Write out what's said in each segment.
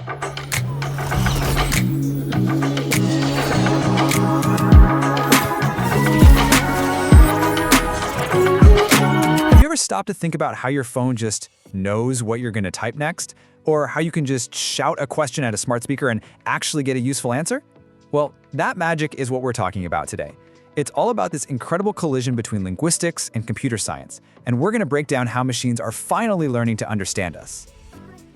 Have you ever stopped to think about how your phone just knows what you're going to type next? Or how you can just shout a question at a smart speaker and actually get a useful answer? Well, that magic is what we're talking about today. It's all about this incredible collision between linguistics and computer science, and we're going to break down how machines are finally learning to understand us.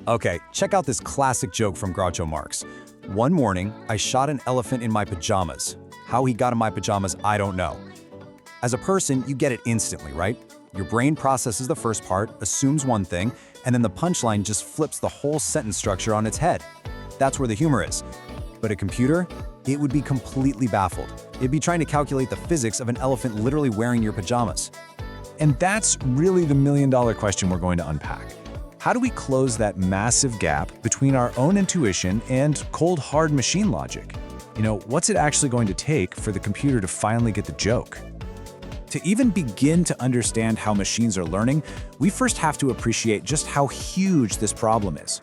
Okay, check out this classic joke from Groucho Marx. One morning, I shot an elephant in my pajamas. How he got in my pajamas, I don't know. As a person, you get it instantly, right? Your brain processes the first part, assumes one thing, and then the punchline just flips the whole sentence structure on its head. That's where the humor is. But a computer, it would be completely baffled. It'd be trying to calculate the physics of an elephant literally wearing your pajamas. And that's really the million-dollar question we're going to unpack. How do we close that massive gap between our own intuition and cold, hard machine logic? What's it actually going to take for the computer to finally get the joke? To even begin to understand how machines are learning, we first have to appreciate just how huge this problem is.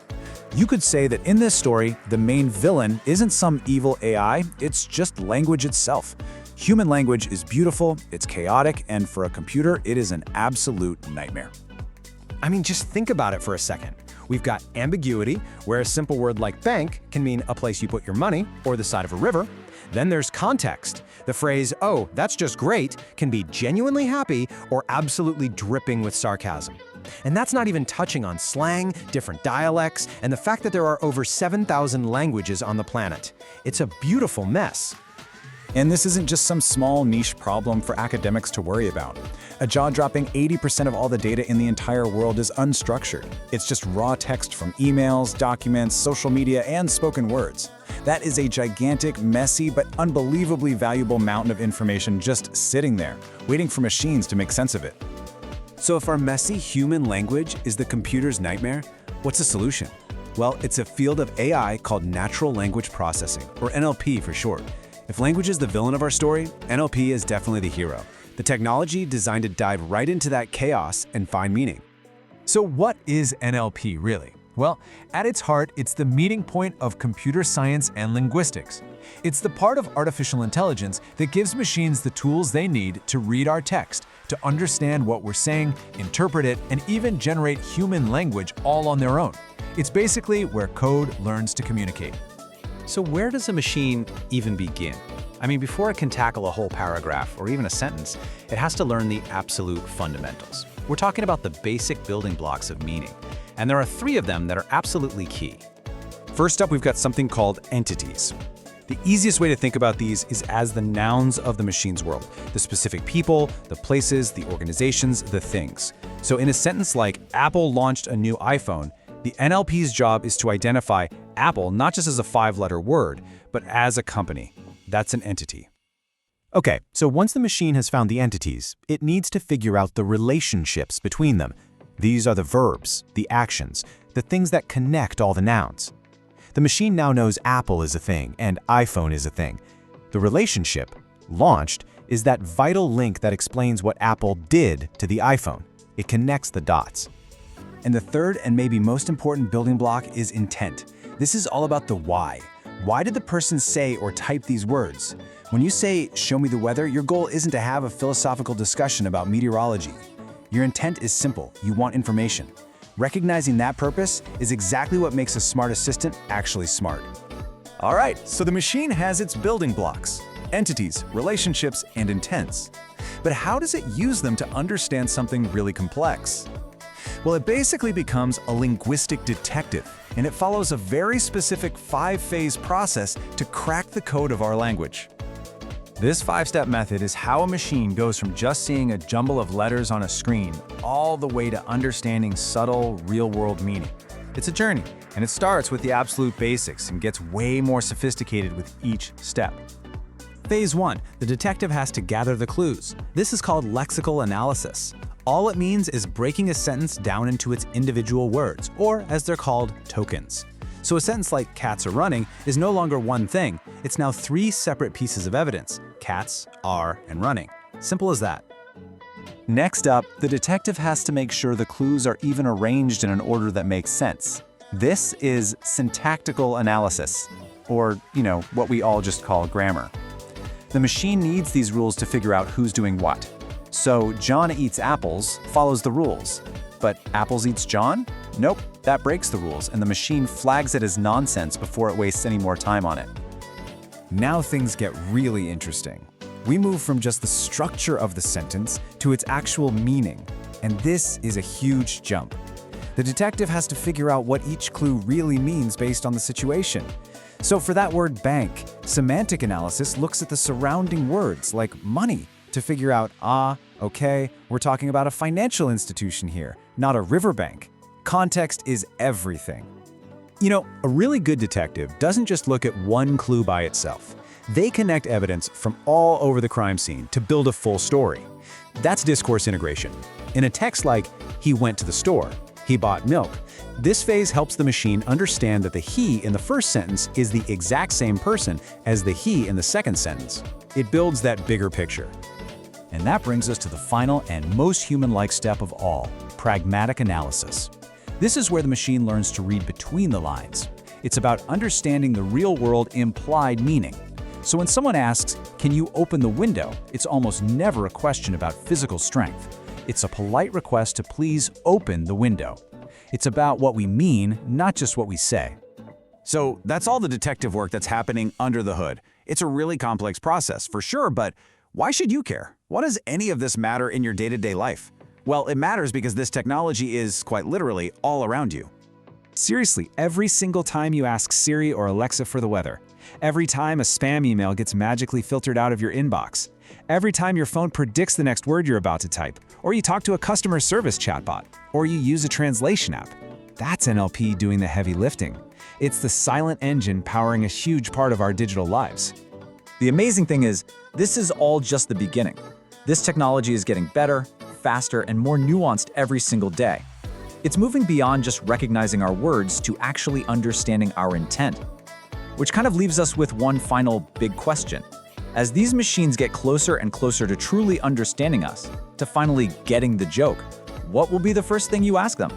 You could say that in this story, the main villain isn't some evil AI, it's just language itself. Human language is beautiful, it's chaotic, and for a computer, it is an absolute nightmare. I mean, just think about it for a second. We've got ambiguity, where a simple word like bank can mean a place you put your money or the side of a river. Then there's context. The phrase, "oh, that's just great," can be genuinely happy or absolutely dripping with sarcasm. And that's not even touching on slang, different dialects, and the fact that there are over 7,000 languages on the planet. It's a beautiful mess. And this isn't just some small niche problem for academics to worry about. A jaw-dropping 80% of all the data in the entire world is unstructured. It's just raw text from emails, documents, social media, and spoken words. That is a gigantic, messy, but unbelievably valuable mountain of information just sitting there, waiting for machines to make sense of it. So if our messy human language is the computer's nightmare, what's the solution? Well, it's a field of AI called natural language processing, or NLP for short. If language is the villain of our story, NLP is definitely the hero. The technology designed to dive right into that chaos and find meaning. So what is NLP really? Well, at its heart, it's the meeting point of computer science and linguistics. It's the part of artificial intelligence that gives machines the tools they need to read our text, to understand what we're saying, interpret it, and even generate human language all on their own. It's basically where code learns to communicate. So where does a machine even begin? I mean, before it can tackle a whole paragraph or even a sentence, it has to learn the absolute fundamentals. We're talking about the basic building blocks of meaning, and there are 3 of them that are absolutely key. First up, we've got something called entities. The easiest way to think about these is as the nouns of the machine's world, the specific people, the places, the organizations, the things. So in a sentence like, "Apple launched a new iPhone," the NLP's job is to identify Apple not just as a 5-letter word, but as a company. That's an entity. Okay, so once the machine has found the entities, it needs to figure out the relationships between them. These are the verbs, the actions, the things that connect all the nouns. The machine now knows Apple is a thing and iPhone is a thing. The relationship, launched, is that vital link that explains what Apple did to the iPhone. It connects the dots. And the third and maybe most important building block is intent. This is all about the why. Why did the person say or type these words? When you say, "show me the weather," your goal isn't to have a philosophical discussion about meteorology. Your intent is simple. You want information. Recognizing that purpose is exactly what makes a smart assistant actually smart. All right, so the machine has its building blocks: entities, relationships, and intents. But how does it use them to understand something really complex? Well, it basically becomes a linguistic detective, and it follows a very specific 5-phase process to crack the code of our language. This 5-step method is how a machine goes from just seeing a jumble of letters on a screen all the way to understanding subtle, real-world meaning. It's a journey, and it starts with the absolute basics and gets way more sophisticated with each step. Phase 1, the detective has to gather the clues. This is called lexical analysis. All it means is breaking a sentence down into its individual words, or as they're called, tokens. So a sentence like "cats are running" is no longer one thing, it's now 3 separate pieces of evidence: cats, are, and running. Simple as that. Next up, the detective has to make sure the clues are even arranged in an order that makes sense. This is syntactical analysis, or, what we all just call grammar. The machine needs these rules to figure out who's doing what. So John eats apples follows the rules. But apples eats John? Nope, that breaks the rules, and the machine flags it as nonsense before it wastes any more time on it. Now things get really interesting. We move from just the structure of the sentence to its actual meaning, and this is a huge jump. The detective has to figure out what each clue really means based on the situation. So for that word bank, semantic analysis looks at the surrounding words like money to figure out, okay, we're talking about a financial institution here, not a riverbank. Context is everything. A really good detective doesn't just look at one clue by itself. They connect evidence from all over the crime scene to build a full story. That's discourse integration. In a text like, he went to the store, he bought milk, this phase helps the machine understand that the he in the first sentence is the exact same person as the he in the second sentence. It builds that bigger picture. And that brings us to the final and most human-like step of all, pragmatic analysis. This is where the machine learns to read between the lines. It's about understanding the real-world implied meaning. So when someone asks, "Can you open the window?" it's almost never a question about physical strength. It's a polite request to please open the window. It's about what we mean, not just what we say. So that's all the detective work that's happening under the hood. It's a really complex process, for sure, but why should you care? Why does any of this matter in your day-to-day life? Well, it matters because this technology is, quite literally, all around you. Seriously, every single time you ask Siri or Alexa for the weather, every time a spam email gets magically filtered out of your inbox, every time your phone predicts the next word you're about to type, or you talk to a customer service chatbot, or you use a translation app, that's NLP doing the heavy lifting. It's the silent engine powering a huge part of our digital lives. The amazing thing is, this is all just the beginning. This technology is getting better, faster, and more nuanced every single day. It's moving beyond just recognizing our words to actually understanding our intent. Which kind of leaves us with one final big question. As these machines get closer and closer to truly understanding us, to finally getting the joke, what will be the first thing you ask them?